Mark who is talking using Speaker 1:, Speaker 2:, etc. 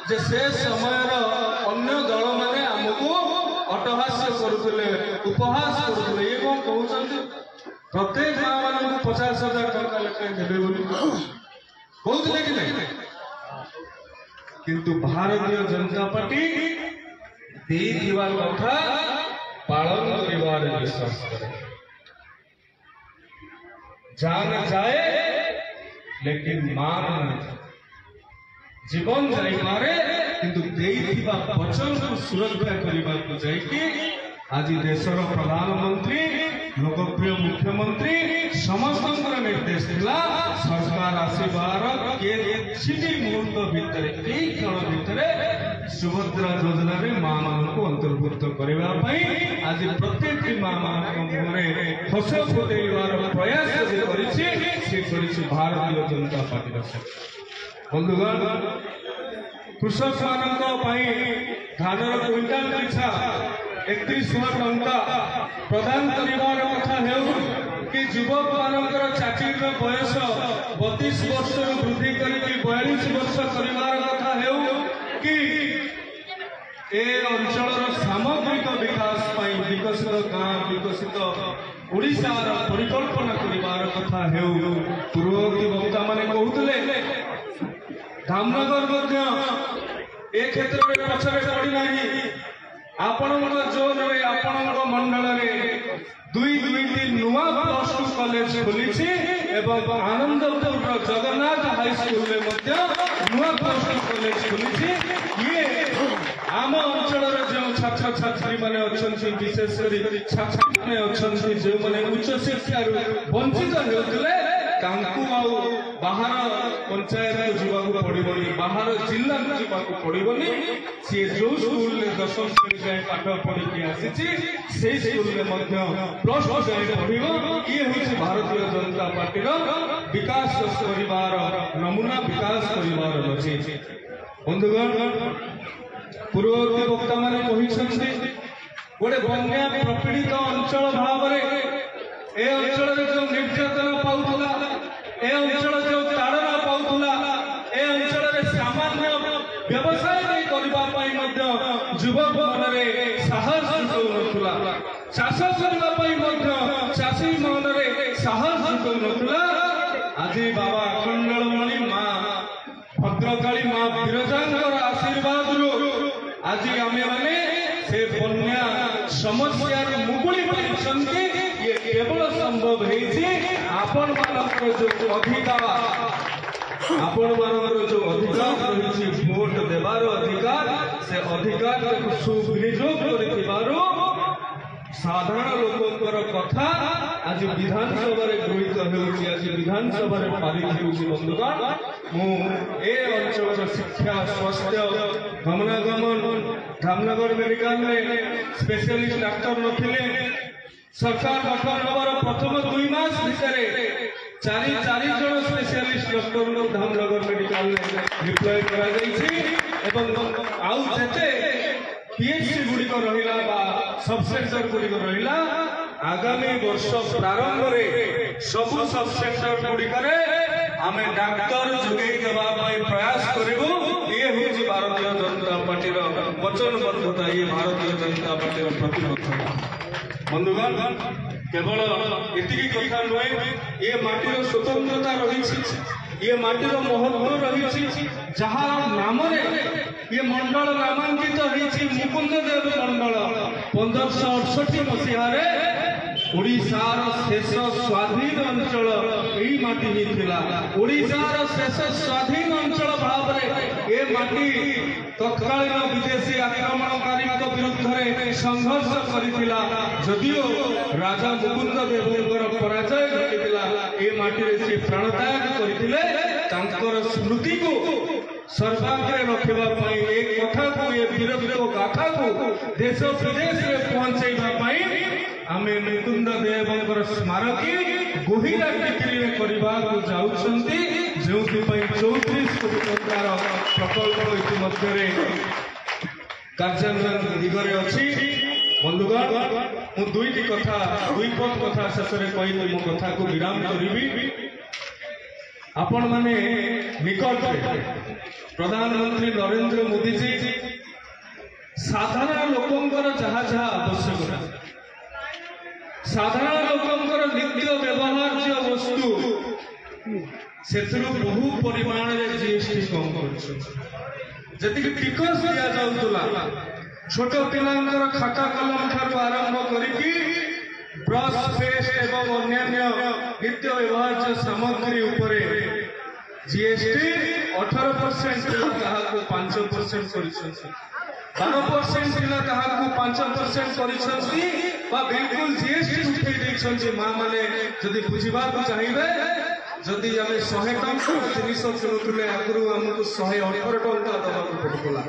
Speaker 1: जे से समय अन्य दल मैंने आमको अटहास्य करुले उपहास करुले ये कौन कहते प्रत्येक माँ मान 50,000 टका लेखाएं देवे बोली कहते कि नहीं किंतु भारतीय जनता पार्टी देइथिबा कथा पालन करिवार विश्वास करे जान जाए लेकिन मान न जीवन जाई पारे किंतु देइथिबा वचन को सुरक्षा करबा को जाई कि आज देशर प्रधानमंत्री लोकप्रिय मुख्यमंत्री समस्त निर्देश दिला सरकार आसबार किसी मुहूर्त भितर यही क्षण भितर सुभद्रा योजना माँ मान को अंतर्भुक्त करने आज प्रत्येक माँ मान मुहरे हस फुटेबार प्रयास भारतीय जनता पार्टी बंधुगण कृषक मान धान क्विंटाल पिछा 31,000 टंका प्रदान करिवार कथा हेउ कि युवक मानकर चाकरी बयस 32 वर्ष वृद्धि करके 42 वर्ष करिवार कथा हेउ कि ए अंचल सामग्रिक विकास विकसित गाँ विकसित ओडिशार परिकल्पना करिवार कथा हेउ पूर्ववर्ती वक्ता माने कहउतले धामनगर ए क्षेत्र में पछरे पड़ी नहीं आपण जोन रे आपण मंडल रे दुईटी नुआ +2 कॉलेज खोली एवं आनंदपुर जगन्नाथ हाई स्कूल में नुआ +2 कॉलेज खोली ये आम अंचल जो छात्र छात्री माने अच्छा विशेषकर छात्री मैंने अच्छा जो मैंने उच्च शिक्षा वंचित होते बाहर पंचायत जावाक पड़ोनी बाहर जिला जावाक पड़ोनी सी जो स्कूल 10वीं श्रेणी जाए पाठ पढ़ी आसी स्कूल में +2 जाए पढ़ ये हूँ भारतीय जनता पार्टी विकास करिवार नमूना विकास करिवार अच्छे बंधुगण पूर्ववर्ती वक्ता मैंने गोटे बन्या प्रपीड़ित अंचल भाव ए अंचल जो निर्यातना पाऊला ए अंचल जो ताड़ना पाऊला ए अंचल सामान्य व्यवसाय करने युवक मन में साहस जुटाऊला चाष करने चाषी मन में साहस जुटाऊला आज बाबा अखंडमणि माँ भद्रकाली माँ विरजांकर आशीर्वाद आज आमे माने से बन्या समस्या मुकुली पाइछन्ति ये केवल संभव है आपण मानकर जो अधिकार रही भोट देवार अधिकार से अधिकार सुविनियोग कर साधारण लोकर कथा आज विधानसभा गृहीत हो विधानसभा पारित हो बंधुगण मुझे अंचल शिक्षा स्वास्थ्य गमनागमन धामनगर मेडिकल में स्पेशलिस्ट डाक्टर नथिले सरकार गठन हमार प्रथम 2 मास भितर 4 जन स्पेशलिस्ट डॉक्टर धामनगर मेडिकल में डिप्लॉय करा एवं आउ जेते पीएचसी गुड़िक रहा सब सेक्टर गुड़िक रहा आगामी वर्ष प्रारंभ में सबु सब सेक्टर गुड़िक आम डाक्तर जोगे देवाई प्रयास करूँ ये हूँ भारतीय जनता पार्टी वचनबद्धता ये भारतीय जनता पार्टी प्रतिबद्धता बंधुगण केवल एति कथा नुहे ये माटीर स्वतंत्रता रही ये माटीर महत्व रही जहाँ नाम ये मंडल नामांकित होती मुकुंद देव मंडल 1568 मसीह ओडिशार शेष स्वाधीन अंचल यही माटी ही थिला ओडिशार शेष स्वाधीन अंचल भाव ए माटी तत्कालीन विदेशी आक्रमणकारी विरुद्ध संघर्ष करथिला जदियो राजा मुकुंद देवଙ୍କର पराजय घटिला ए माटी से प्राणत्याग करथिले तांकर स्मृति को सर्वाग्रे रखा एक कथा को ये वीरत्व गाथा को देश विदेश में पहुंचाइबा आमे मुकुंद देवଙ୍କର स्मारकी गोहिरा टिकरी में करबा को जाउछंती जेउथि पई 34 कोटी टंकार प्रकल्प इतिमध्ये कार्यान्वयन दिगरे अछि बंधुगण मु दुईटी कथा दुई पद कथा शेष में कहि मो कथा को विराम करिबी आपण माने निकट प्रधानमंत्री नरेंद्र मोदी जी साधारण लोकंकर जहा जहा आवश्यकता साधारण लोकंकर नित्य व्यवहार्य वस्तु से बहु परिमाण जीएसटी कम कर टिकस दि जाऊला छोट पिलांकर खाता कलम ठार आरंभ करके ब्रश पेस्ट एवं अन्य नित्य व्यवहार्य सामग्री उपरे जीएसटी 18% 5% कर 12% 5% कर बिल्कुल जीएसटी उठे माँ मैंने जदि बुझा चाहिए जदि आम 100 टଙ୍କା जिनिस किणुले आगु आमको 118 ଟଙ୍କା दबाक पड़ूला।